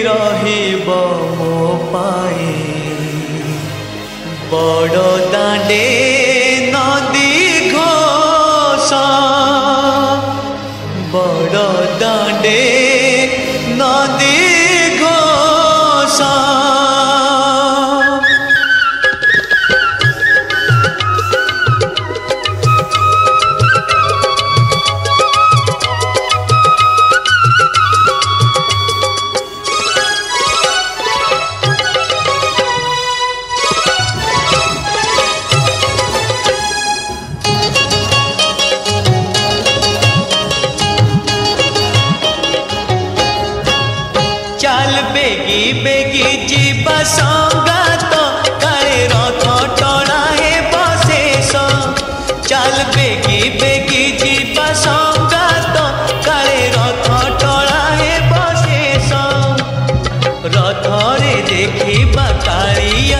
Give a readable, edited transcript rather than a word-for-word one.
रहिब मो पाई बड़ दांडे नदी घोष बड़ दांडे नदी घोष चल बेगी बेगी जीवा संगात काले रथ टणा हे बशेष चल बेगी बेगी जीवा संगात काले रथ टणा हे बशेष रथ रे देखिबा कालिया